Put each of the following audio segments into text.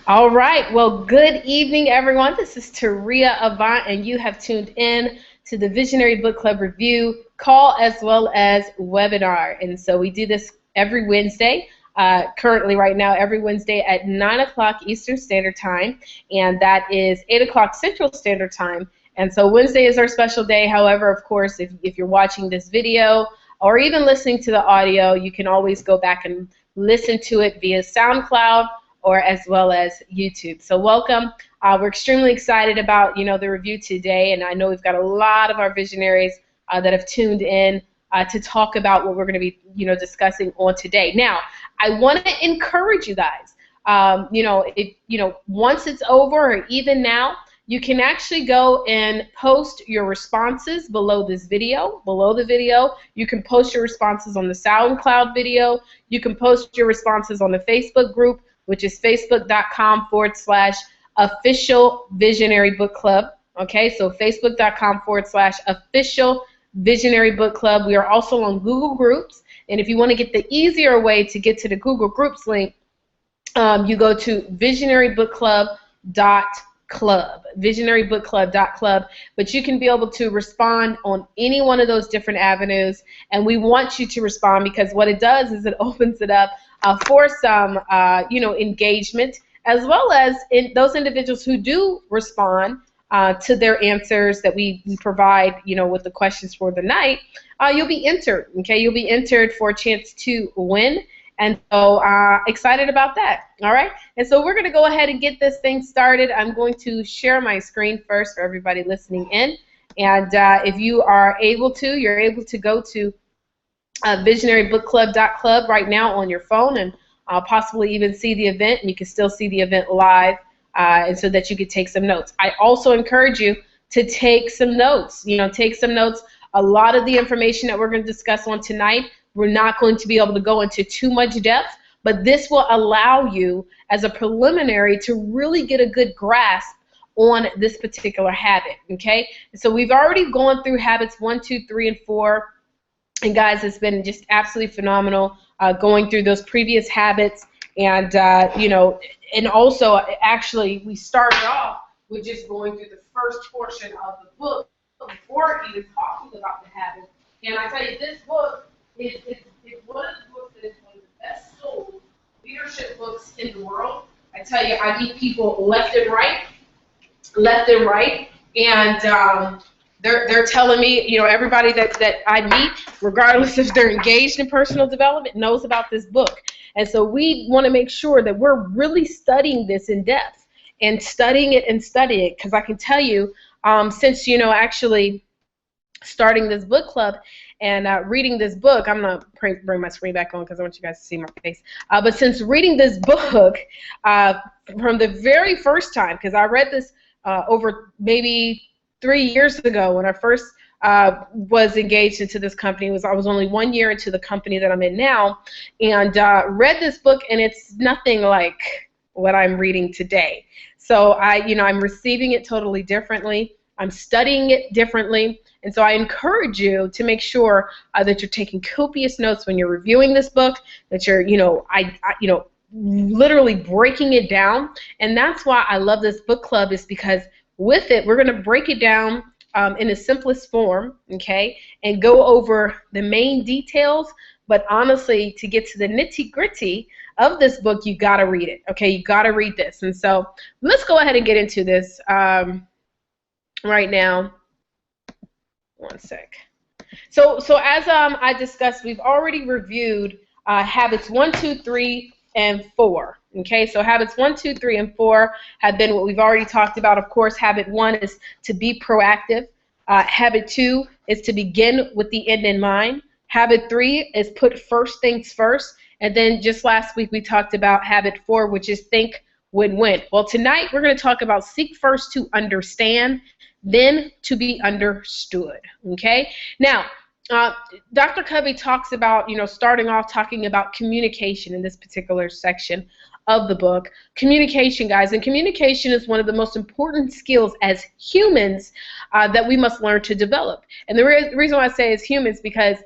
All right. Well, good evening, everyone. This is Taria Avant, and you have tuned in to the Visionary Book Club Review call as well as webinar. And so we do this every Wednesday, currently right now, every Wednesday at 9 o'clock Eastern Standard Time, and that is 8 o'clock Central Standard Time. And so Wednesday is our special day. However, of course, if you're watching this video or even listening to the audio, you can always go back and listen to it via SoundCloud or as well as YouTube. So welcome. We're extremely excited about the review today, and I know we've got a lot of our visionaries that have tuned in to talk about what we're going to be discussing on today. Now, I want to encourage you guys. If once it's over or even now, you can actually go and post your responses below this video, below the video. You can post your responses on the SoundCloud video. You can post your responses on the Facebook group, which is facebook.com/official visionary book club. Okay, so facebook.com/official visionary book club. We are also on Google Groups, and if you want to get the easier way to get to the Google Groups link, you go to visionarybookclub.club, but you can be able to respond on any one of those different avenues, and we want you to respond because what it does is it opens it up for some engagement, as well as those individuals who do respond to their answers that we provide with the questions for the night. You'll be entered. Okay, you'll be entered for a chance to win. And so excited about that. All right. And so we're going to go ahead and get this thing started. I'm going to share my screen first for everybody listening in. And if you are able to, you're able to go to visionarybookclub.club right now on your phone and possibly even see the event. And you can still see the event live and so that you could take some notes. I also encourage you to take some notes. Take some notes. A lot of the information that we're going to discuss on tonight, we're not going to be able to go into too much depth, but this will allow you as a preliminary to really get a good grasp on this particular habit, okay? So we've already gone through habits 1, 2, 3, and 4, and guys, it's been just absolutely phenomenal going through those previous habits, and and also actually we started off with just going through the first portion of the book before even talking about the habit, and I tell you, this book it's one of the books that is one of the best sold leadership books in the world. I tell you, I meet people left and right, and they're telling me, everybody that I meet, regardless if they're engaged in personal development, knows about this book. And so we want to make sure that we're really studying this in depth and studying it, because I can tell you, since actually starting this book club and reading this book, I'm going to bring my screen back on because I want you guys to see my face. But since reading this book from the very first time, because I read this over maybe 3 years ago when I first was engaged into this company. I was only 1 year into the company that I'm in now, and read this book, and it's nothing like what I'm reading today. So I'm receiving it totally differently. I'm studying it differently. And so I encourage you to make sure that you're taking copious notes when you're reviewing this book, that you're, literally breaking it down. And that's why I love this book club, is because with it, we're going to break it down in the simplest form, okay, and go over the main details. But honestly, to get to the nitty-gritty of this book, you got to read it, okay? You got to read this. And so let's go ahead and get into this right now. One sec. So as I discussed, we've already reviewed habits 1, 2, 3, and 4. Okay, so habits 1, 2, 3, and 4 have been what we've already talked about. Of course, habit 1 is to be proactive. Habit 2 is to begin with the end in mind. Habit 3 is put first things first. And then just last week we talked about habit 4, which is think, win-win. Well, tonight we're going to talk about seek first to understand, then to be understood. Okay? Now, Dr. Covey talks about, starting off talking about communication in this particular section of the book. Communication, guys, and communication is one of the most important skills as humans that we must learn to develop. And the reason why I say as humans, because,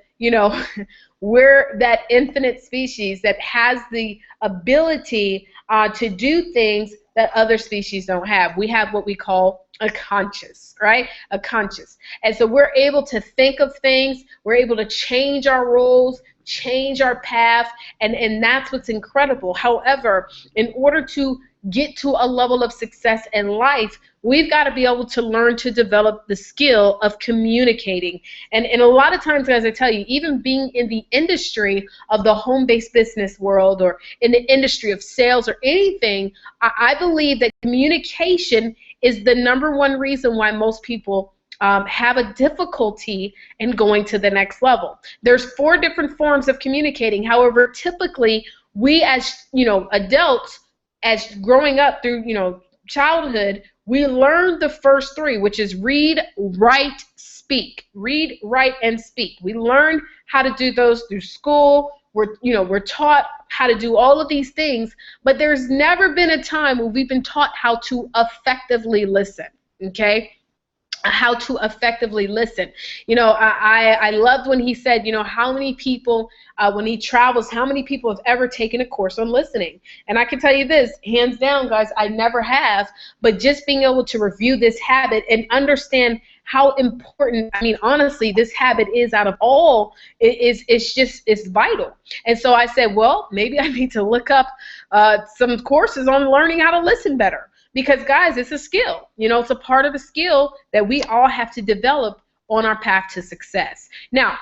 we're that infinite species that has the ability to do things that other species don't have. We have what we call a conscious, right? A conscious. And so we're able to think of things, we're able to change our roles, change our path, and that's what's incredible. However, in order to get to a level of success in life, we've got to be able to learn to develop the skill of communicating. And a lot of times, as I tell you, even being in the industry of the home-based business world or in the industry of sales or anything, I believe that communication is the number one reason why most people have a difficulty in going to the next level. There's 4 different forms of communicating. However, typically, we as adults, as growing up through childhood, we learn the first 3, which is read, write, speak. Read, write, and speak. We learn how to do those through school. We're taught how to do all of these things, but there's never been a time where we've been taught how to effectively listen. Okay? How to effectively listen. I loved when he said, how many people, when he travels, how many people have ever taken a course on listening? And I can tell you this, hands down, guys, I never have, but just being able to review this habit and understand how important, honestly, this habit is out of all, it's vital. And so I said, well, maybe I need to look up some courses on learning how to listen better. Because, guys, it's a skill. It's a part of the skill that we all have to develop on our path to success. Now,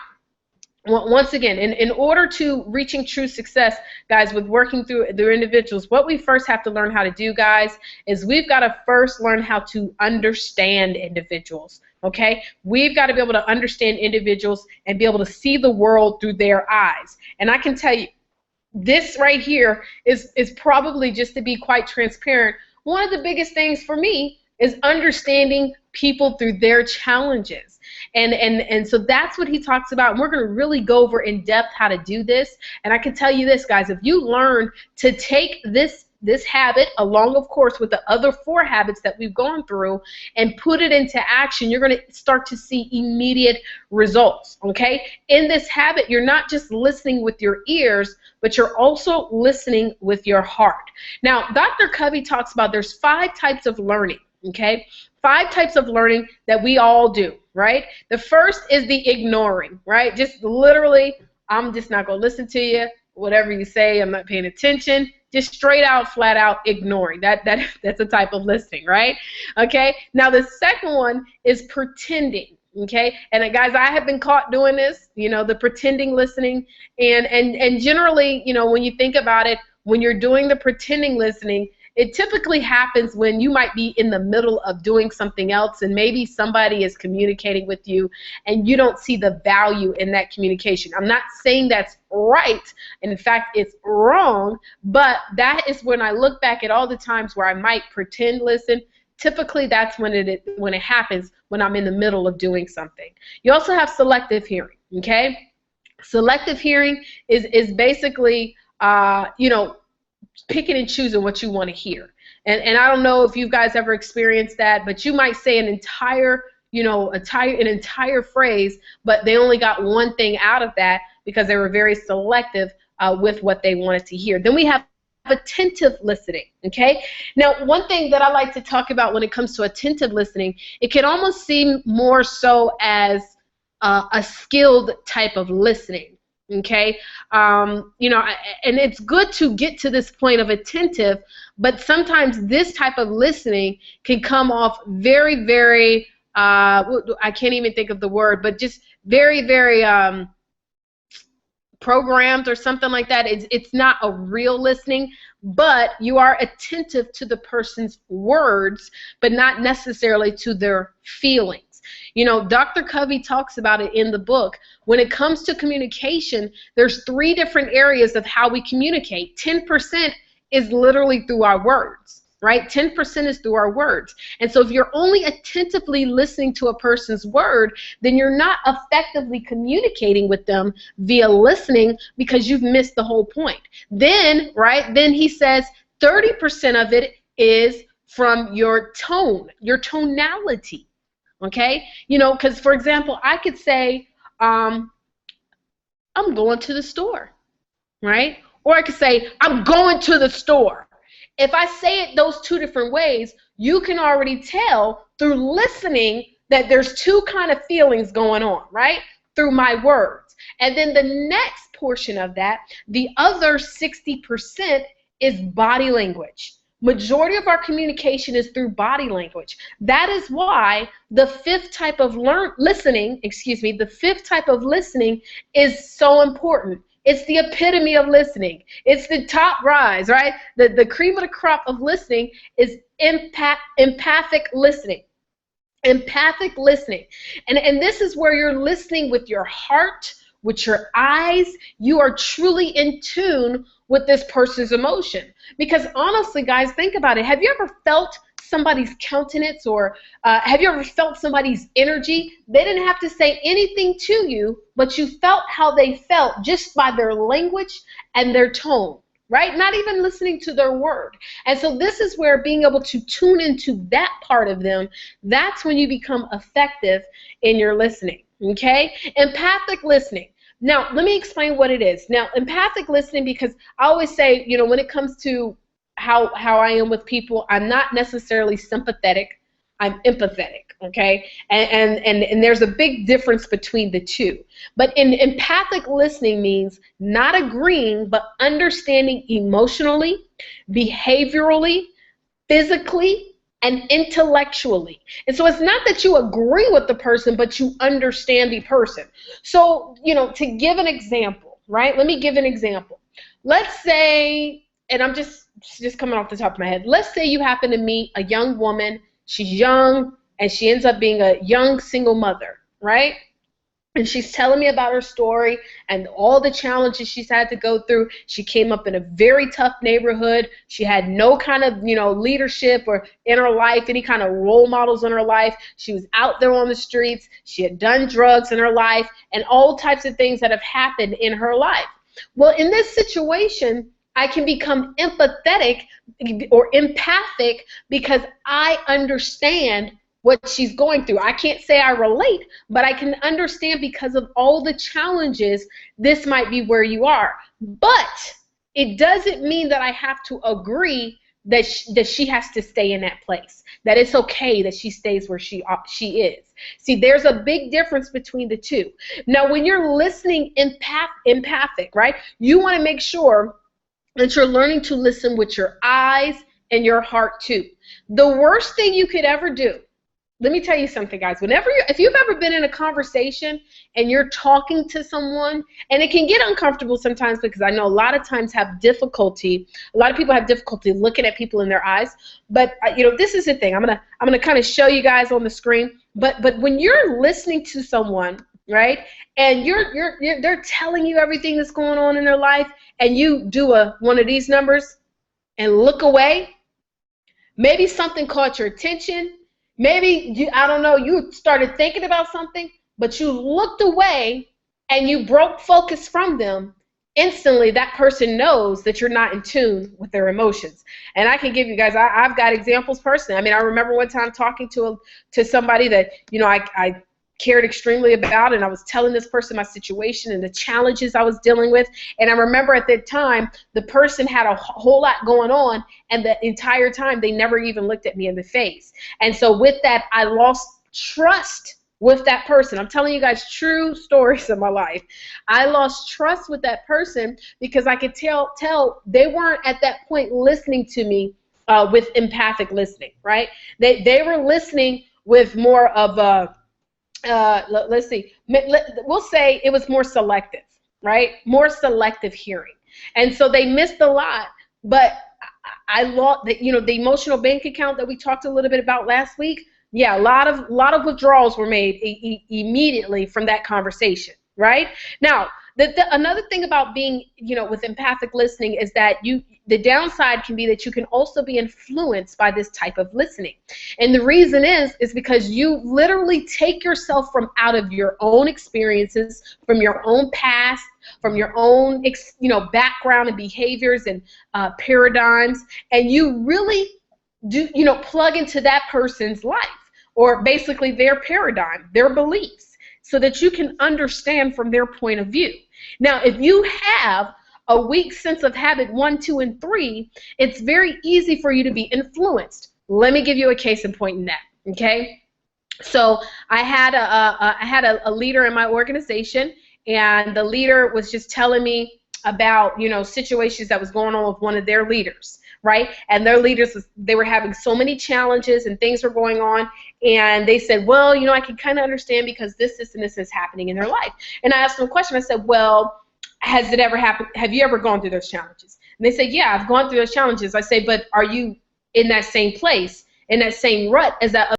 once again, in order to reaching true success, guys, with working through individuals, what we first have to learn how to do, guys, is we've got to first learn how to understand individuals. Okay? We've got to be able to understand individuals and be able to see the world through their eyes. And I can tell you, this right here is probably, just to be quite transparent, one of the biggest things for me is understanding people through their challenges. And so that's what he talks about. And we're going to really go over in depth how to do this. And I can tell you this, guys, if you learn to take this habit along, of course, with the other 4 habits that we've gone through and put it into action, you're going to start to see immediate results, okay? In this habit, you're not just listening with your ears, but you're also listening with your heart. Now, Dr. Covey talks about there's 5 types of learning, okay? 5 types of learning that we all do, right? The first is the ignoring, right? Just literally, I'm just not going to listen to you. Whatever you say, I'm not paying attention. Just straight out, flat out ignoring. That's a type of listening, right? Okay. Now the second one is pretending. Okay. And guys, I have been caught doing this. The pretending listening, and generally, when you think about it, when you're doing the pretending listening, it typically happens when you might be in the middle of doing something else and maybe somebody is communicating with you and you don't see the value in that communication. I'm not saying that's right. In fact, it's wrong, but that is when I look back at all the times where I might pretend listen. Typically, that's when it happens, when I'm in the middle of doing something. You also have selective hearing, okay? Selective hearing is basically, picking and choosing what you want to hear. And I don't know if you guys ever experienced that, but you might say an entire phrase, but they only got one thing out of that because they were very selective with what they wanted to hear. Then we have attentive listening, okay? Now, one thing that I like to talk about when it comes to attentive listening, it can almost seem more so as a skilled type of listening. Okay, and it's good to get to this point of attentive, but sometimes this type of listening can come off very, very, I can't even think of the word, but just very, very programmed or something like that. It's not a real listening, but you are attentive to the person's words, but not necessarily to their feelings. Dr. Covey talks about it in the book. When it comes to communication, there's 3 different areas of how we communicate. 10% is literally through our words, right? 10% is through our words. And so if you're only attentively listening to a person's word, then you're not effectively communicating with them via listening because you've missed the whole point. Then he says 30% of it is from your tone, your tonality. Okay, because for example, I could say, oh, I'm going to the store, right? Or I could say, I'm going to the store. If I say it those two different ways, you can already tell through listening that there's two kind of feelings going on, right? Through my words. And then the next portion of that, the other 60% is body language. Majority of our communication is through body language. That is why the fifth type of listening is so important. It's the epitome of listening. It's the top rise, right? The cream of the crop of listening is empathic listening. Empathic listening. And this is where you're listening with your heart, with your eyes. You are truly in tune with this person's emotion. Because honestly, guys, think about it. Have you ever felt somebody's countenance, or have you ever felt somebody's energy? They didn't have to say anything to you, but you felt how they felt just by their language and their tone, right? Not even listening to their word. And so this is where being able to tune into that part of them, that's when you become effective in your listening, okay? Empathic listening. Now, let me explain what it is. Now, empathic listening, because I always say, when it comes to how I am with people, I'm not necessarily sympathetic, I'm empathetic, okay? And there's a big difference between the two. But in empathic listening means not agreeing, but understanding emotionally, behaviorally, physically, and intellectually. And so it's not that you agree with the person, but you understand the person. So, to give an example, right? Let me give an example. Let's say, and I'm just coming off the top of my head, let's say you happen to meet a young woman, she's young, and she ends up being a young single mother, right? And she's telling me about her story and all the challenges she's had to go through. She came up in a very tough neighborhood. She had no kind of, leadership or in her life, any kind of role models in her life. She was out there on the streets. She had done drugs in her life and all types of things that have happened in her life. Well, in this situation, I can become empathetic or empathic because I understand what she's going through. I can't say I relate, but I can understand because of all the challenges, this might be where you are. But it doesn't mean that I have to agree that she has to stay in that place, that it's okay that she stays where she is. See, there's a big difference between the two. Now, when you're listening empathic, right, you want to make sure that you're learning to listen with your eyes and your heart too. The worst thing you could ever do, let me tell you something, guys. If you've ever been in a conversation and you're talking to someone, and it can get uncomfortable sometimes because I know a lot of times a lot of people have difficulty looking at people in their eyes. But this is the thing. I'm gonna kind of show you guys on the screen. But when you're listening to someone, right, and they're telling you everything that's going on in their life, and you do one of these numbers and look away, maybe something caught your attention. Maybe, you started thinking about something, but you looked away and you broke focus from them. Instantly, that person knows that you're not in tune with their emotions. And I can give you guys, I've got examples personally. I mean, I remember one time talking to somebody that, I cared extremely about, and I was telling this person my situation and the challenges I was dealing with. And I remember at that time, the person had a whole lot going on, and the entire time they never even looked at me in the face. And so with that, I lost trust with that person. I'm telling you guys true stories of my life. I lost trust with that person because I could tell they weren't at that point listening to me with empathic listening, right? They were listening with more of a let's see, we'll say it was more selective, right? More selective hearing. And so they missed a lot, but I lost the emotional bank account that we talked a little bit about last week. Yeah, a lot of withdrawals were made immediately from that conversation, right? Now, another thing about being, with empathic listening is that the downside can be that you can also be influenced by this type of listening. And the reason is because you literally take yourself from out of your own experiences, from your own past, from your own, background and behaviors and paradigms, and you really do, plug into that person's life, or basically their paradigm, their beliefs. so that you can understand from their point of view. Now, if you have a weak sense of habit 1, 2, and 3, it's very easy for you to be influenced. Let me give you a case in point in that, okay? So I had a leader in my organization, and the leader was just telling me about, situations that was going on with one of their leaders, right? And their leaders, they were having so many challenges and things were going on, and they said, well, I can kind of understand because this, and this is happening in their life. And I asked them a question. I said, well, has it ever happened? Have you ever gone through those challenges? And they said, yeah, I've gone through those challenges. I say, but are you in that same place, in that same rut as that other?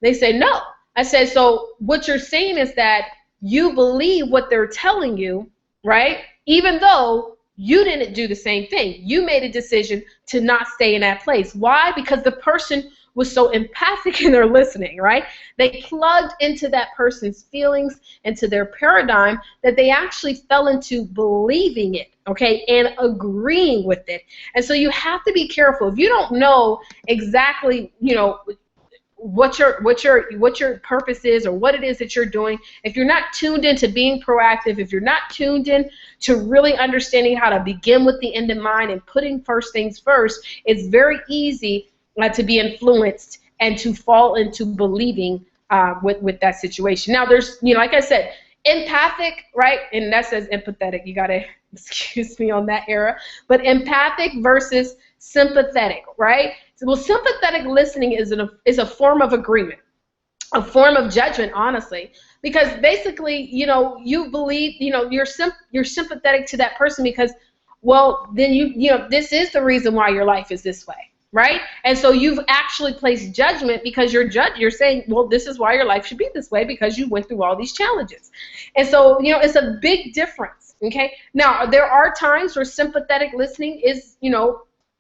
They say, no. I said, so what you're saying is that you believe what they're telling you, right? Even though you didn't do the same thing. You made a decision to not stay in that place. Why? Because the person was so empathic in their listening, right? They plugged into that person's feelings, into their paradigm, that they actually fell into believing it, okay, and agreeing with it. And so you have to be careful. If you don't know exactly, what your purpose is or what it is that you're doing, if you're not tuned into being proactive, if you're not tuned in to really understanding how to begin with the end in mind and putting first things first, it's very easy to be influenced and to fall into believing with that situation. Now, there's, like I said, empathic, right? And that says empathetic. You got to excuse me on that era. But empathic versus sympathetic, right? So, well, sympathetic listening is a form of agreement, a form of judgment, honestly, because basically, you believe, you're sympathetic to that person because, well, then this is the reason why your life is this way. Right? And so you've actually placed judgment because you're saying, well, this is why your life should be this way because you went through all these challenges. And so, it's a big difference, okay? Now, there are times where sympathetic listening is,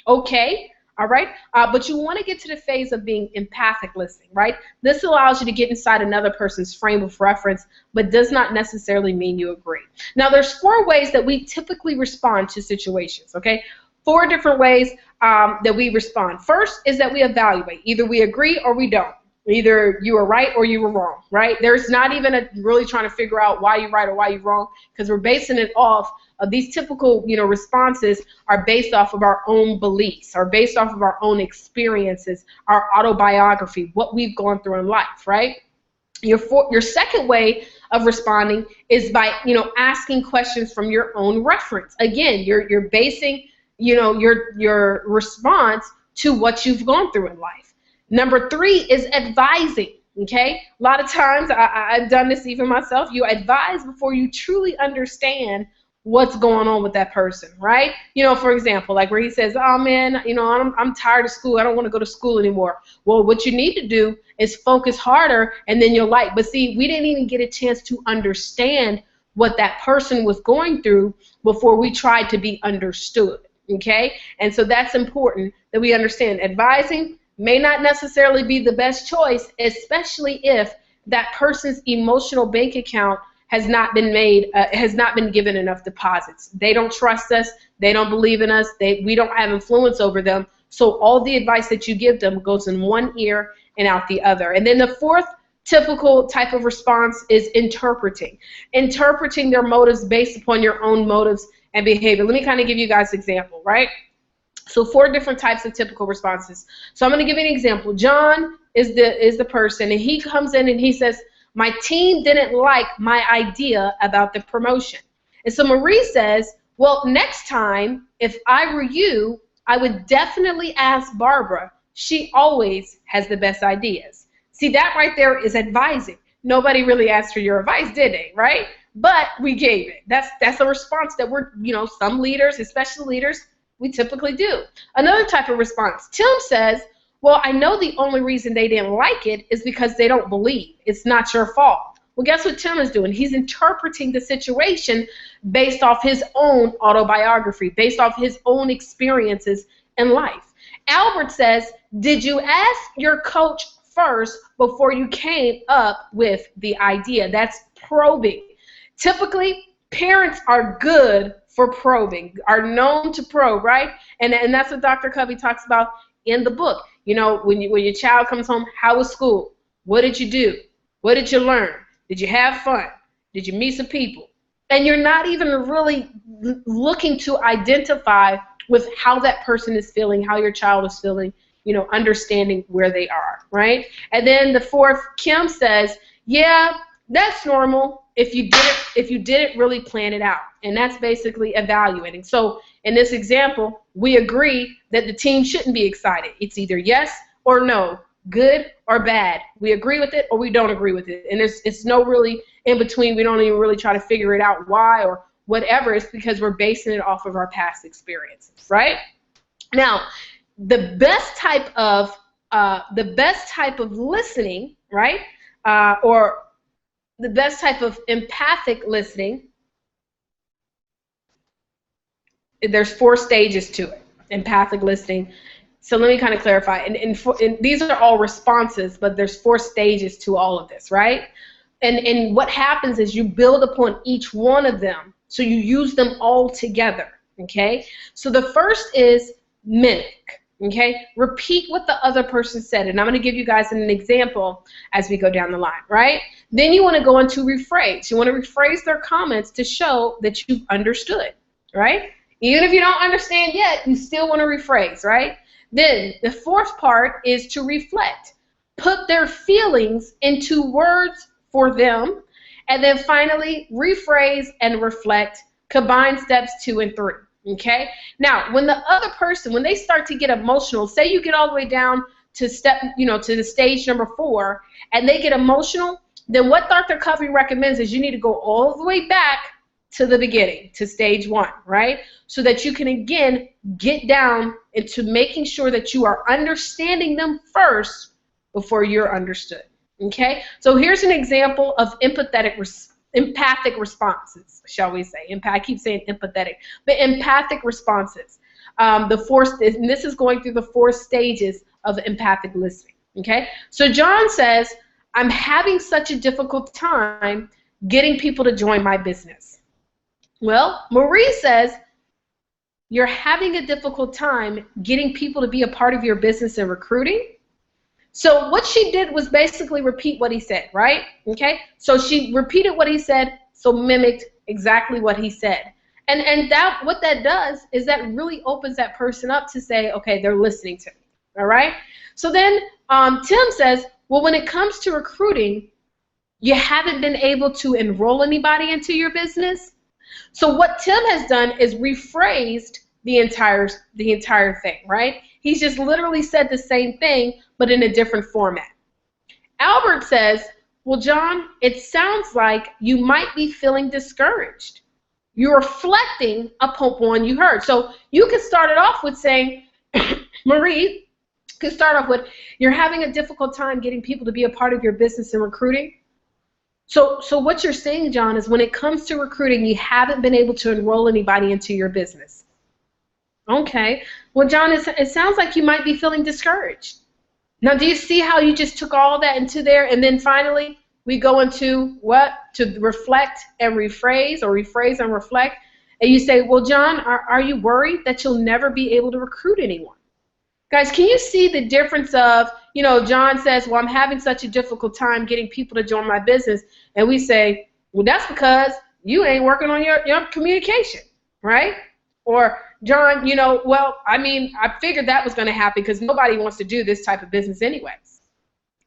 okay, all right? But you want to get to the phase of being empathic listening, right? This allows you to get inside another person's frame of reference, but does not necessarily mean you agree. Now, there's 4 ways that we typically respond to situations, okay? 4 different ways that we respond. First is that we evaluate. Either we agree or we don't. Either you were right or you were wrong, right? There's not even really trying to figure out why you're right or why you're wrong, because we're basing it off of these typical, responses are based off of our own beliefs, are based off of our own experiences, our autobiography, what we've gone through in life, right? Your second way of responding is by, asking questions from your own reference. Again, you're basing your response to what you've gone through in life. Number 3 is advising, okay? A lot of times, I've done this even myself, you advise before you truly understand what's going on with that person, right? For example, like where he says, oh man, I'm tired of school, I don't want to go to school anymore. Well, what you need to do is focus harder and then you'll like, but see, we didn't even get a chance to understand what that person was going through before we tried to be understood. Okay, and so that's important that we understand. Advising may not necessarily be the best choice, especially if that person's emotional bank account has not been given enough deposits. They don't trust us. They don't believe in us. We don't have influence over them. So all the advice that you give them goes in one ear and out the other. And then the 4th typical type of response is interpreting their motives based upon your own motives and behavior. Let me kind of give you guys an example, right? So 4 different types of typical responses. So I'm going to give you an example. John is the person, and he comes in and he says, my team didn't like my idea about the promotion. And so Marie says, well, next time, if I were you, I would definitely ask Barbara. She always has the best ideas. See, that right there is advising. Nobody really asked for your advice, did they, right? But we gave it. That's a response that we're, some leaders, especially leaders, we typically do. Another type of response. Tim says, well, I know the only reason they didn't like it is because they don't believe. It's not your fault. Well, guess what Tim is doing? He's interpreting the situation based off his own autobiography, based off his own experiences in life. Albert says, did you ask your coach first before you came up with the idea? That's probing. Typically, parents are good for probing, are known to probe, right? And that's what Dr. Covey talks about in the book. When your child comes home, how was school? What did you do? What did you learn? Did you have fun? Did you meet some people? And you're not even really looking to identify with how that person is feeling, how your child is feeling, understanding where they are, right? And then the fourth, Kim says, yeah, that's normal if you didn't really plan it out. And that's basically evaluating. So in this example, we agree that the teen shouldn't be excited. It's either yes or no, good or bad. We agree with it or we don't agree with it. And it's no really in between. We don't even really try to figure it out why or whatever. It's because we're basing it off of our past experiences, right? Now, the best type of listening, right, or the best type of empathic listening, there's 4 stages to it, empathic listening. So let me kind of clarify. And these are all responses, but there's 4 stages to all of this, right? And what happens is you build upon each one of them, so you use them all together, okay? So the first is mimic, okay? Repeat what the other person said, and I'm going to give you guys an example as we go down the line, right? Then you want to go into rephrase. You want to rephrase their comments to show that you've understood, right? Even if you don't understand yet, you still want to rephrase, right? Then the fourth part is to reflect. Put their feelings into words for them. And then finally, rephrase and reflect. Combine steps 2 and 3. Okay? Now, when the other person, when they start to get emotional, say you get all the way down to to the stage number 4, and they get emotional, then what Dr. Covey recommends is you need to go all the way back to the beginning, to stage 1, right? So that you can, again, get down into making sure that you are understanding them first before you're understood, okay? So here's an example of empathic responses, shall we say. I keep saying empathetic, but empathic responses. And this is going through the 4 stages of empathic listening, okay? So John says, I'm having such a difficult time getting people to join my business. Well, Marie says, you're having a difficult time getting people to be a part of your business and recruiting. So what she did was basically repeat what he said, right? Okay? So she repeated what he said, so mimicked exactly what he said. And what that does is that really opens that person up to say, okay, they're listening to me, all right? So then Tim says, well, when it comes to recruiting, you haven't been able to enroll anybody into your business. So what Tim has done is rephrased the entire thing, right? He's just literally said the same thing, but in a different format. Albert says, well, John, it sounds like you might be feeling discouraged. You're reflecting upon what you heard. So you could start it off with saying, Marie could start off with, you're having a difficult time getting people to be a part of your business and recruiting. So what you're saying, John, is when it comes to recruiting, you haven't been able to enroll anybody into your business. Okay. Well, John, it sounds like you might be feeling discouraged. Now, do you see how you just took all that into there, and then finally we go into what? To reflect and rephrase, or rephrase and reflect. And you say, well, John, are you worried that you'll never be able to recruit anyone? Guys, can you see the difference of, John says, well, I'm having such a difficult time getting people to join my business. And we say, well, that's because you ain't working on your communication, right? Or, John, well, I figured that was going to happen because nobody wants to do this type of business anyways,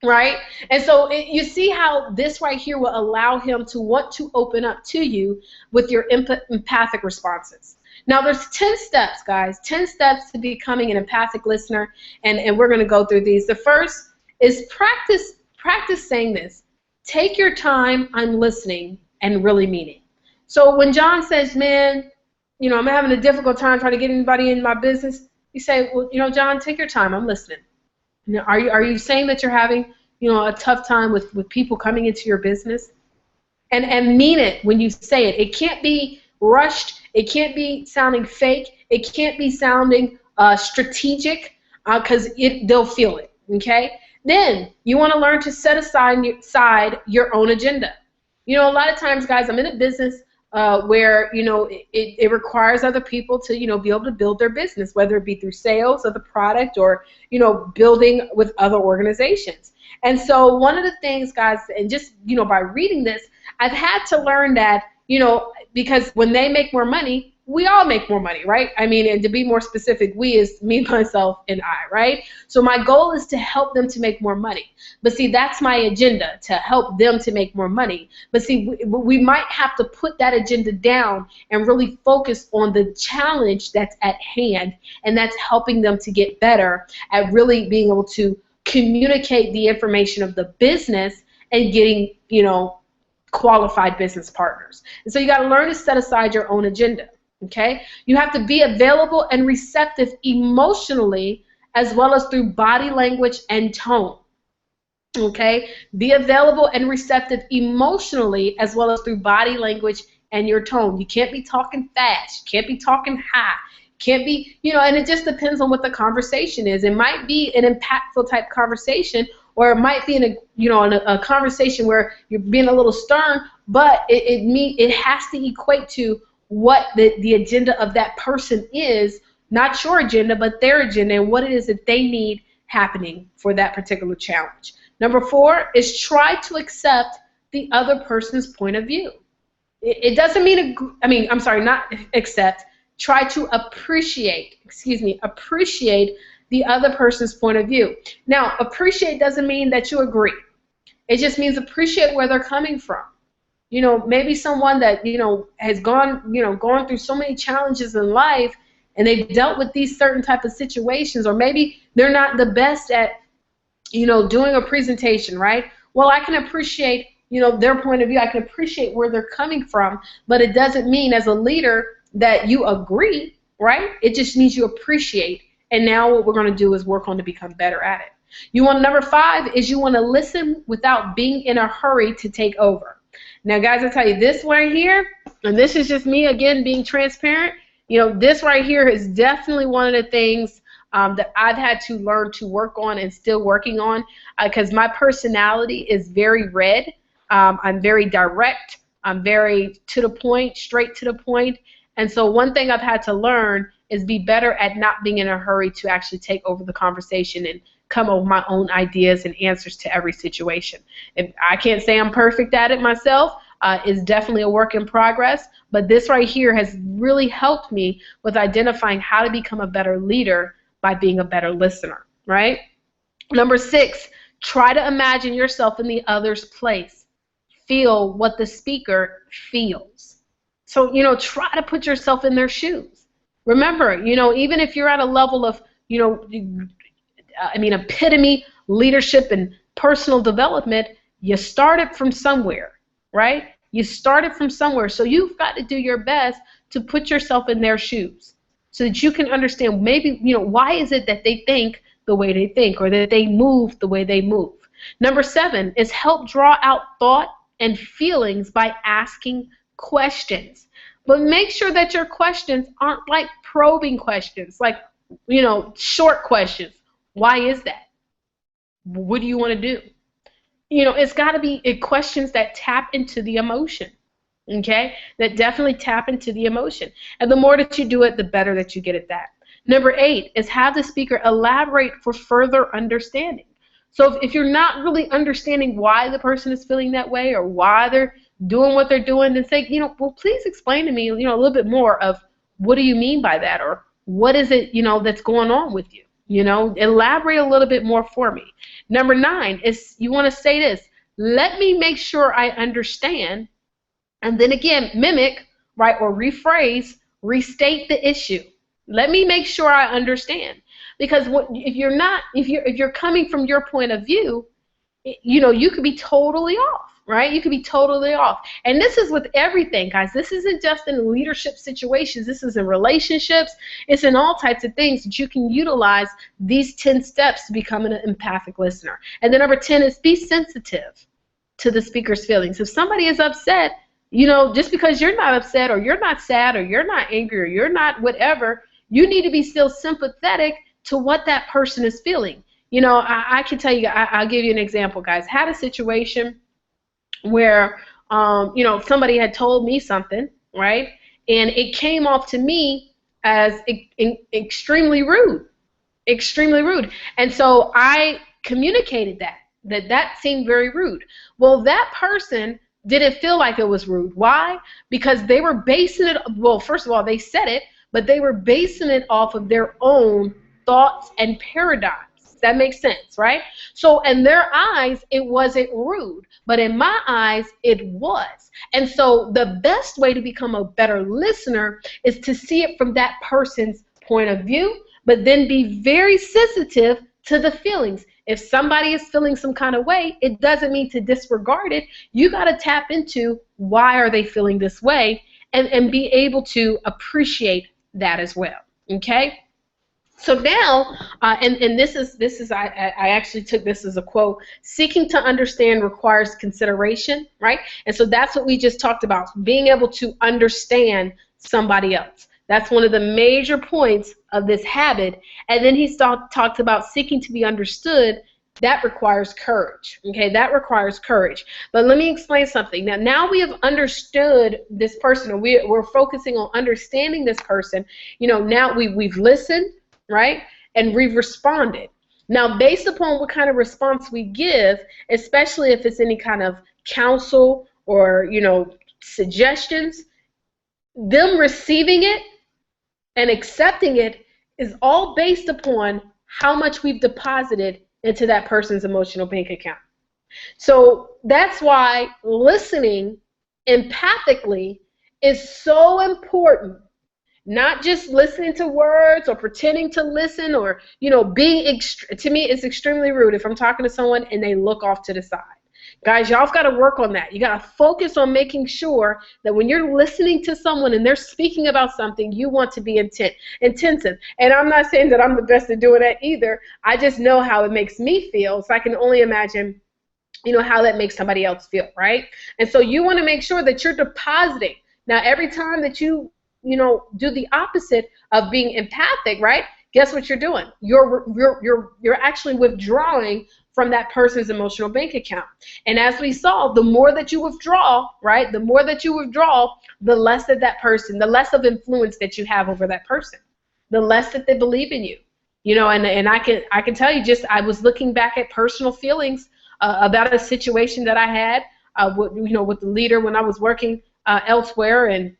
right? And so you see how this right here will allow him to want to open up to you with your empathic responses. Now, there's 10 steps, guys, 10 steps to becoming an empathic listener, and we're going to go through these. The first is practice saying this. Take your time, I'm listening, and really mean it. So when John says, man, I'm having a difficult time trying to get anybody in my business, you say, well, John, take your time, I'm listening. Are you saying that you're having, a tough time with people coming into your business? And mean it when you say it. It can't be rushed. It can't be sounding fake. It can't be sounding strategic because they'll feel it, okay? Then you want to learn to set aside your own agenda. A lot of times, guys, I'm in a business where, it requires other people to, be able to build their business, whether it be through sales of the product or, building with other organizations. And so one of the things, guys, and just, by reading this, I've had to learn that, because when they make more money, we all make more money, right? I mean, and to be more specific, we is me, myself, and I, right? So my goal is to help them to make more money. But see, that's my agenda, to help them to make more money. But see, we might have to put that agenda down and really focus on the challenge that's at hand, and that's helping them to get better at really being able to communicate the information of the business and getting, qualified business partners. And so you got to learn to set aside your own agenda. Okay? You have to be available and receptive emotionally as well as through body language and tone. Okay? Be available and receptive emotionally as well as through body language and your tone. You can't be talking fast. You can't be talking high. Can't be, and it just depends on what the conversation is. It might be an impactful type conversation, or it might be in a conversation where you're being a little stern, but it has to equate to what the agenda of that person is, not your agenda, but their agenda, and what it is that they need happening for that particular challenge. Number 4 is try to accept the other person's point of view. It doesn't mean, not accept, try to appreciate the other person's point of view. Now, appreciate doesn't mean that you agree. It just means appreciate where they're coming from. Maybe someone that, has gone through so many challenges in life, and they've dealt with these certain type of situations, or maybe they're not the best at, doing a presentation, right? Well, I can appreciate, their point of view. I can appreciate where they're coming from, but it doesn't mean as a leader that you agree, right? It just means you appreciate, and now what we're going to do is work on to become better at it. Number 5 is you want to listen without being in a hurry to take over. Now, guys, I'll tell you this right here, and this is just me, again, being transparent. This right here is definitely one of the things that I've had to learn to work on and still working on, because my personality is very red. I'm very direct. I'm very to the point, straight to the point. And so one thing I've had to learn is be better at not being in a hurry to actually take over the conversation and come up with my own ideas and answers to every situation. And I can't say I'm perfect at it myself. It's definitely a work in progress, but this right here has really helped me with identifying how to become a better leader by being a better listener, right? Number 6, try to imagine yourself in the other's place. Feel what the speaker feels. So, try to put yourself in their shoes. Remember, even if you're at a level of, epitome leadership and personal development, you started from somewhere, right? You started from somewhere. So you've got to do your best to put yourself in their shoes so that you can understand maybe, why is it that they think the way they think, or that they move the way they move. Number 7 is help draw out thought and feelings by asking questions. But make sure that your questions aren't like probing questions, like, short questions. Why is that? What do you want to do? It's got to be questions that tap into the emotion, okay? That definitely tap into the emotion. And the more that you do it, the better that you get at that. Number 8 is have the speaker elaborate for further understanding. So if you're not really understanding why the person is feeling that way or why they're doing what they're doing, then say, well, please explain to me, a little bit more of what do you mean by that, or what is it, that's going on with you. Elaborate a little bit more for me. Number 9 is you want to say this: let me make sure I understand, and then again, mimic, right, or rephrase, restate the issue. Let me make sure I understand, because if you're coming from your point of view, you could be totally off, right? You could be totally off. And this is with everything, guys. This isn't just in leadership situations. This is in relationships. It's in all types of things that you can utilize these 10 steps to become an empathic listener. And then number 10 is be sensitive to the speaker's feelings. If somebody is upset, just because you're not upset, or you're not sad, or you're not angry, or you're not whatever, you need to be still sympathetic to what that person is feeling. I can tell you, I'll give you an example, guys. Had a situation where, somebody had told me something, right? And it came off to me as extremely rude, extremely rude. And so I communicated that seemed very rude. Well, that person didn't feel like it was rude. Why? Because they were basing it, well, first of all, they said it, but they were basing it off of their own thoughts and paradigms. That makes sense, right? So in their eyes, it wasn't rude, but in my eyes, it was. And so the best way to become a better listener is to see it from that person's point of view, but then be very sensitive to the feelings. If somebody is feeling some kind of way, it doesn't mean to disregard it. You got to tap into why are they feeling this way, and be able to appreciate that as well. Okay? So now, and this is I actually took this as a quote. Seeking to understand requires consideration, right? And so that's what we just talked about, being able to understand somebody else. That's one of the major points of this habit. And then he talked about seeking to be understood. That requires courage. Okay, that requires courage. But let me explain something. Now we have understood this person, or we're focusing on understanding this person. You know, now we've listened, right? And we've responded. Now, based upon what kind of response we give, especially if it's any kind of counsel or, you know, suggestions, them receiving it and accepting it is all based upon how much we've deposited into that person's emotional bank account. So that's why listening empathically is so important. Not just listening to words or pretending to listen, or, you know, to me, it's extremely rude if I'm talking to someone and they look off to the side. Guys, y'all have got to work on that. You got to focus on making sure that when you're listening to someone and they're speaking about something, you want to be intensive. And I'm not saying that I'm the best at doing that either. I just know how it makes me feel, so I can only imagine, you know, how that makes somebody else feel, right? And so you want to make sure that you're depositing. Now, every time that you do the opposite of being empathic, right? Guess what you're doing? You're actually withdrawing from that person's emotional bank account. And as we saw, the more that you withdraw, right? The more that you withdraw, the less that person, the less of influence that you have over that person, the less that they believe in you. You know, and I can tell you, just I was looking back at personal feelings about a situation that I had, with the leader when I was working elsewhere, and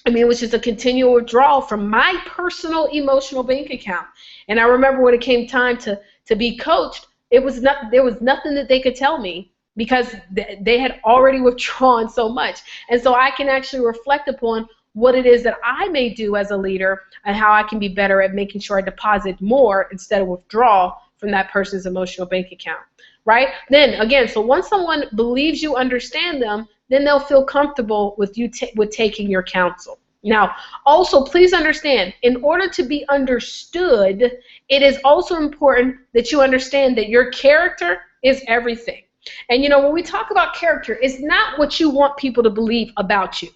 I mean, it was just a continual withdrawal from my personal emotional bank account. And I remember when it came time to be coached, there was nothing that they could tell me, because they had already withdrawn so much. And so I can actually reflect upon what it is that I may do as a leader and how I can be better at making sure I deposit more instead of withdraw from that person's emotional bank account, right? Then again, so once someone believes you understand them, then they'll feel comfortable with you with taking your counsel. Now, also, please understand, in order to be understood, it is also important that you understand that your character is everything. And, you know, when we talk about character, it's not what you want people to believe about you.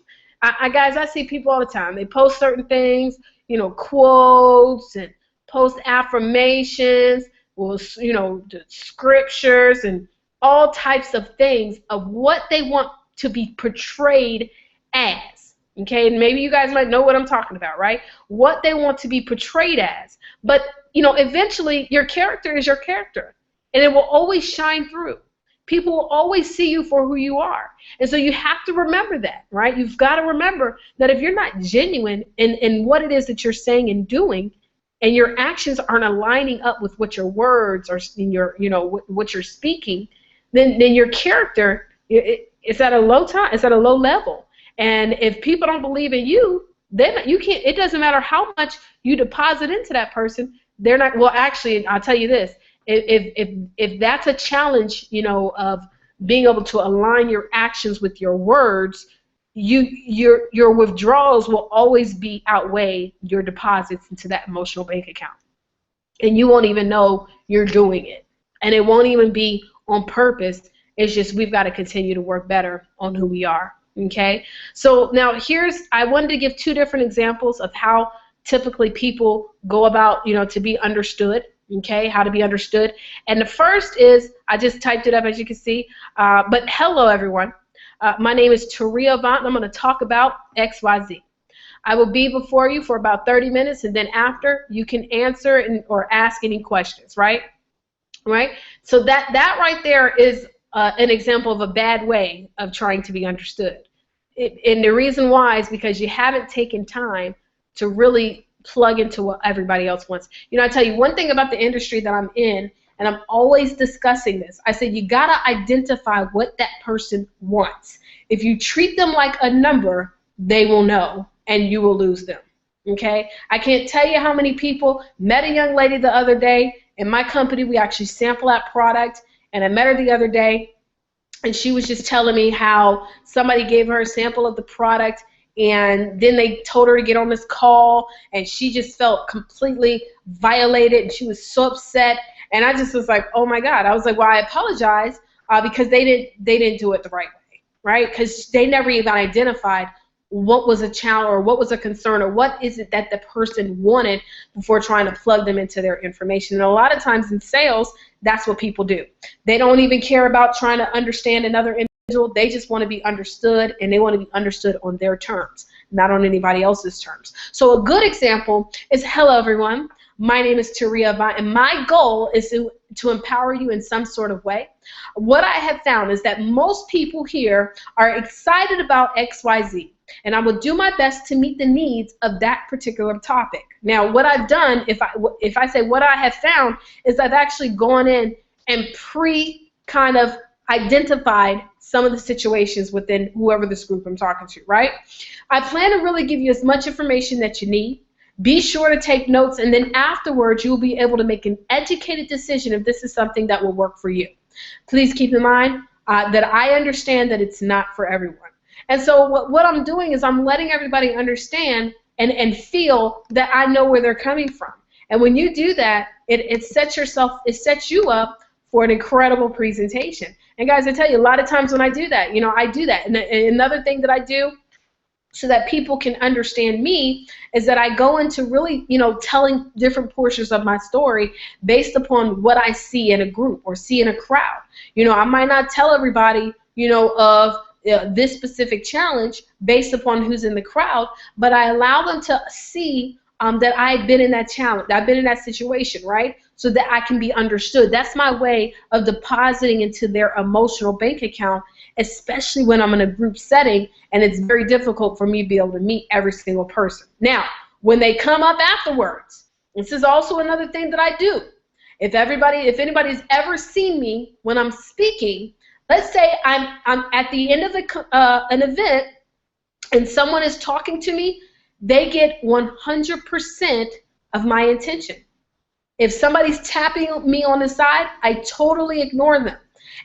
Guys, I see people all the time. They post certain things, you know, quotes, and post affirmations, the scriptures, and all types of things of what they want to be portrayed as, okay? And maybe you guys might know what I'm talking about, right? What they want to be portrayed as. But, you know, eventually your character is your character, and it will always shine through. People will always see you for who you are. And so you have to remember that, right? You've got to remember that if you're not genuine in what it is that you're saying and doing, and your actions aren't aligning up with what your words are, what you're speaking, then your character, it's at a low time. It's at a low level. And if people don't believe in you, then you can't. It doesn't matter how much you deposit into that person. They're not. Well, actually, I'll tell you this. If that's a challenge, of being able to align your actions with your words, your withdrawals will always outweigh your deposits into that emotional bank account, and you won't even know you're doing it, and it won't even be on purpose. It's just we've got to continue to work better on who we are. Okay, so now I wanted to give two different examples of how typically people go about, to be understood. Okay, how to be understood. And the first is, I just typed it up as you can see, but hello everyone. My name is Taria Avant, and I'm going to talk about XYZ. I will be before you for about 30 minutes, and then after, you can answer or ask any questions, right? Right? So that right there is an example of a bad way of trying to be understood. And the reason why is because you haven't taken time to really plug into what everybody else wants. You know, I tell you one thing about the industry that I'm in, and I'm always discussing this. I said you got to identify what that person wants. If you treat them like a number, they will know, and you will lose them. Okay? I can't tell you how many people met a young lady the other day. In my company, we actually sample that product, and I met her the other day, and she was just telling me how somebody gave her a sample of the product, and then they told her to get on this call, and she just felt completely violated, and she was so upset. And I just was like, oh my God. I was like, well, I apologize because they didn't do it the right way, right? Because they never even identified what was a challenge or what was a concern or what is it that the person wanted before trying to plug them into their information. And a lot of times in sales, that's what people do. They don't even care about trying to understand another individual. They just want to be understood, and they want to be understood on their terms, not on anybody else's terms. So a good example is, hello everyone, my name is Taria Avant, and my goal is to empower you in some sort of way. What I have found is that most people here are excited about XYZ, and I will do my best to meet the needs of that particular topic. Now, what I've done, if I say what I have found, is I've actually gone in and kind of identified some of the situations within whoever this group I'm talking to, right? I plan to really give you as much information that you need. Be sure to take notes, and then afterwards you'll be able to make an educated decision if this is something that will work for you. Please keep in mind that I understand that it's not for everyone. And so what I'm doing is I'm letting everybody understand and feel that I know where they're coming from. And when you do that, it sets you up for an incredible presentation. And guys, I tell you, a lot of times when I do that, I do that. And another thing that I do so that people can understand me is that I go into really, telling different portions of my story based upon what I see in a group or see in a crowd. I might not tell everybody, of this specific challenge based upon who's in the crowd, but I allow them to see that I've been in that challenge, I've been in that situation, right? So that I can be understood. That's my way of depositing into their emotional bank account, especially when I'm in a group setting and it's very difficult for me to be able to meet every single person. Now, when they come up afterwards, this is also another thing that I do. If anybody's ever seen me when I'm speaking, let's say I'm at the end of an event and someone is talking to me, they get 100% of my attention. If somebody's tapping me on the side, I totally ignore them.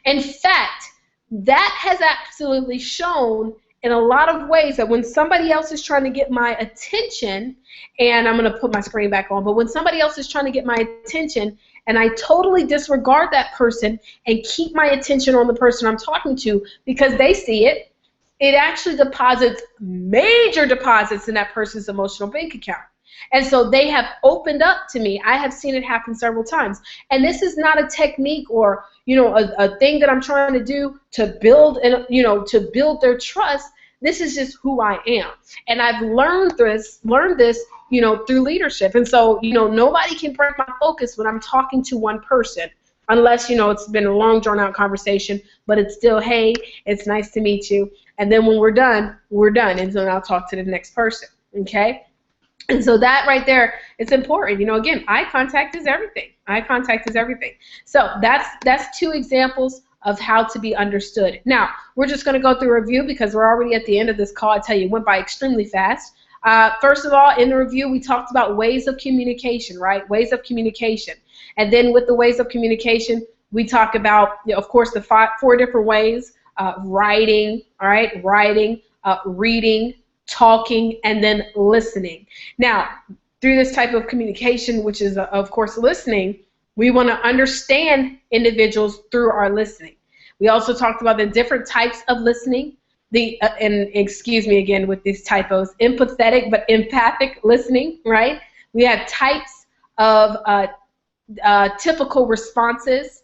In fact, that has absolutely shown in a lot of ways that when somebody else is trying to get my attention, and I'm going to put my screen back on, but when somebody else is trying to get my attention and I totally disregard that person and keep my attention on the person I'm talking to because they see it, it actually deposits major deposits in that person's emotional bank account. And so they have opened up to me. I have seen it happen several times. And this is not a technique or, a thing that I'm trying to do to build to build their trust. This is just who I am. And I've learned this, through leadership. And so, nobody can break my focus when I'm talking to one person unless, it's been a long drawn out conversation, but it's still, hey, it's nice to meet you. And then when we're done, we're done. And so I'll talk to the next person. Okay? And so that right there, it's important. Again, eye contact is everything. Eye contact is everything. So that's two examples of how to be understood. Now, we're just going to go through a review because we're already at the end of this call. I tell you, it went by extremely fast. First of all, in the review, we talked about ways of communication, right? Ways of communication. And then with the ways of communication, we talk about, of course, the four different ways, writing, all right, writing, reading, talking, and then listening. Now, through this type of communication, which is, of course, listening, we want to understand individuals through our listening. We also talked about the different types of listening, and excuse me again with these typos, empathetic but empathic listening, right? We have types of typical responses,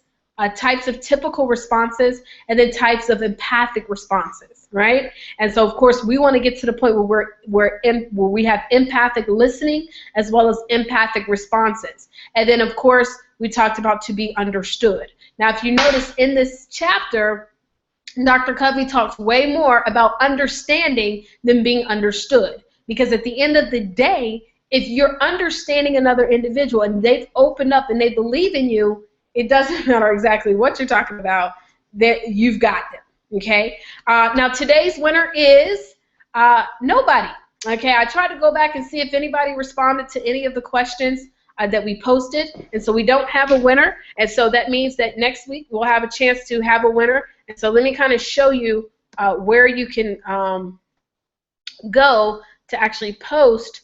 types of typical responses, and then types of empathic responses, right? And so, of course, we want to get to the point where we have empathic listening as well as empathic responses. And then, of course, we talked about to be understood. Now, if you notice in this chapter, Dr. Covey talks way more about understanding than being understood. Because at the end of the day, if you're understanding another individual and they've opened up and they believe in you, it doesn't matter exactly what you're talking about, that you've got them, okay? Now, today's winner is nobody, okay? I tried to go back and see if anybody responded to any of the questions that we posted, and so we don't have a winner, and so that means that next week we'll have a chance to have a winner. And so let me kind of show you where you can go to actually post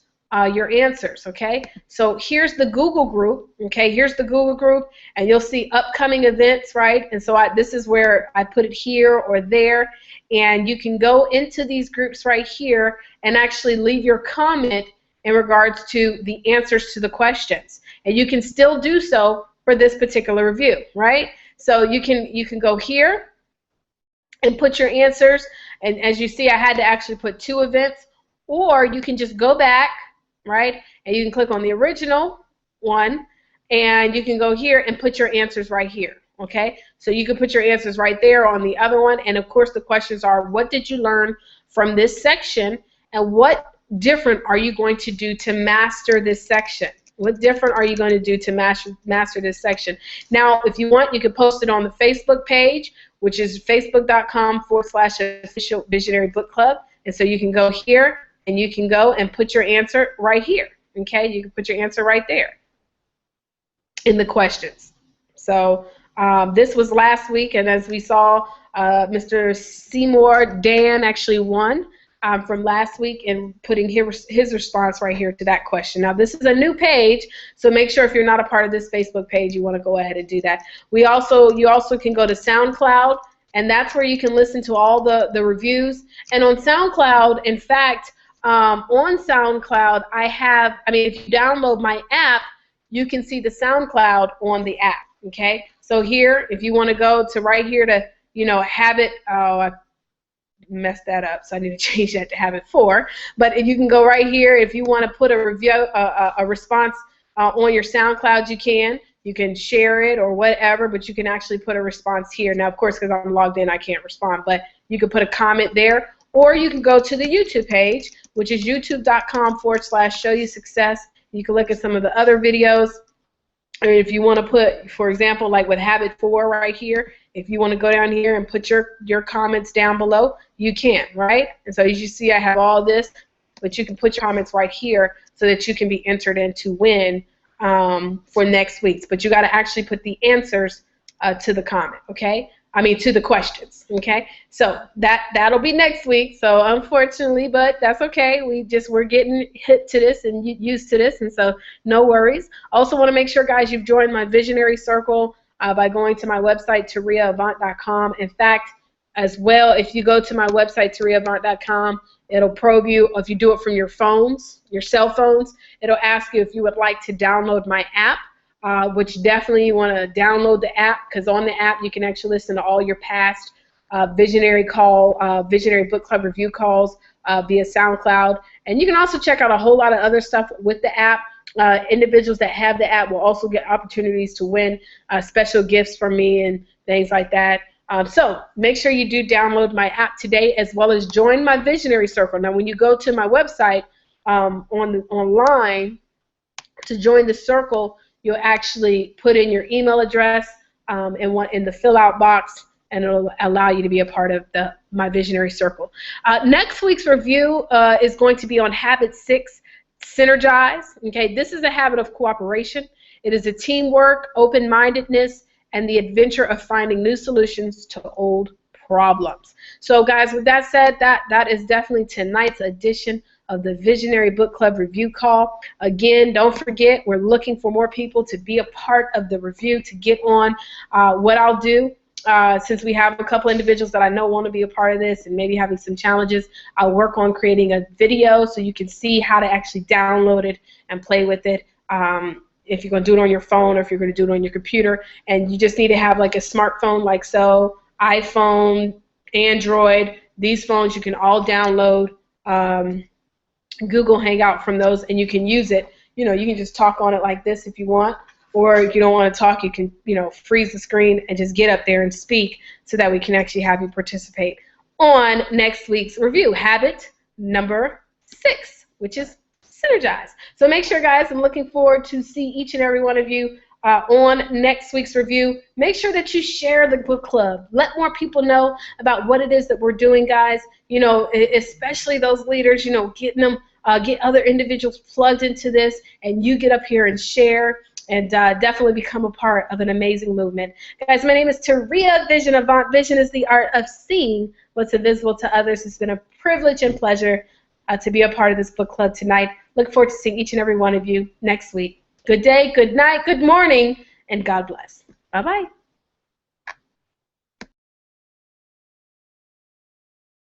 your answers, okay? So here's the Google group, okay? Here's the Google group, and you'll see upcoming events, right? And so this is where I put it here or there, and you can go into these groups right here and actually leave your comment in regards to the answers to the questions. And you can still do so for this particular review, right? So you can go here and put your answers, and as you see, I had to actually put 2 events, or you can just go back, right, and you can click on the original one, and you can go here and put your answers right here, okay? So you can put your answers right there on the other one, and of course the questions are, what did you learn from this section, and what different are you going to do to master this section? What different are you going to do to master this section? Now, if you want, you can post it on the Facebook page, which is facebook.com/official Visionary Book Club. And so you can go here, and you can go and put your answer right here. Okay, you can put your answer right there in the questions. So this was last week, and as we saw, Mr. Seymour Dan actually won from last week and putting his response right here to that question. Now, this is a new page, so make sure if you're not a part of this Facebook page, you want to go ahead and do that. You also can go to SoundCloud, and that's where you can listen to all the reviews. And on SoundCloud, in fact, on SoundCloud, if you download my app, you can see the SoundCloud on the app, okay? So here, if you want to go to right here to, have it, I messed that up, so I need to change that to have it 4. But you can go right here if you want to put a review, a response on your SoundCloud. You can share it or whatever, but you can actually put a response here. Now, of course, because I'm logged in, I can't respond, but you can put a comment there, or you can go to the YouTube page, which is youtube.com/showyousuccess. You can look at some of the other videos. Or if you want to put, for example, like with Habit 4 right here, if you want to go down here and put your comments down below, you can, right? And so as you see, I have all this, but you can put your comments right here so that you can be entered in to win for next week's. But you got to actually put the answers to the comment, okay? To the questions, okay? So that'll be next week. So unfortunately, but that's okay. We're getting hit to this and used to this, and so no worries. Also want to make sure, guys, you've joined my Visionary Circle by going to my website, TariaAvant.com. In fact, as well, if you go to my website, TariaAvant.com, it'll probe you. If you do it from your phones, your cell phones, it'll ask you if you would like to download my app. Which definitely you want to download the app, because on the app you can actually listen to all your past Visionary Book Club review calls via SoundCloud. And you can also check out a whole lot of other stuff with the app. Individuals that have the app will also get opportunities to win special gifts from me and things like that. So make sure you do download my app today, as well as join my Visionary Circle. Now, when you go to my website online to join the circle, you'll actually put in your email address in the fill-out box, and it'll allow you to be a part of my Visionary Circle. Next week's review is going to be on Habit 6, Synergize. Okay, this is a habit of cooperation. It is a teamwork, open-mindedness, and the adventure of finding new solutions to old problems. So, guys, with that said, that is definitely tonight's edition of the Visionary Book Club review call. Again, don't forget, we're looking for more people to be a part of the review, to get on. What I'll do, since we have a couple individuals that I know want to be a part of this and maybe having some challenges, I'll work on creating a video so you can see how to actually download it and play with it. if you're going to do it on your phone or if you're going to do it on your computer. And you just need to have like a smartphone like so, iPhone, Android. These phones you can all download Google Hangout from those, and you can use it. You know, you can just talk on it like this if you want, or if you don't want to talk, you can, you know, freeze the screen and just get up there and speak so that we can actually have you participate on next week's review, habit number 6, which is Synergize. So make sure, guys, I'm looking forward to see each and every one of you on next week's review. Make sure that you share the book club. Let more people know about what it is that we're doing, guys. You know, especially those leaders, you know, getting them, get other individuals plugged into this, and you get up here and share and definitely become a part of an amazing movement. Guys, my name is Taria Vision Avant. Vision is the art of seeing what's invisible to others. It's been a privilege and pleasure to be a part of this book club tonight. Look forward to seeing each and every one of you next week. Good day, good night, good morning, and God bless. Bye-bye.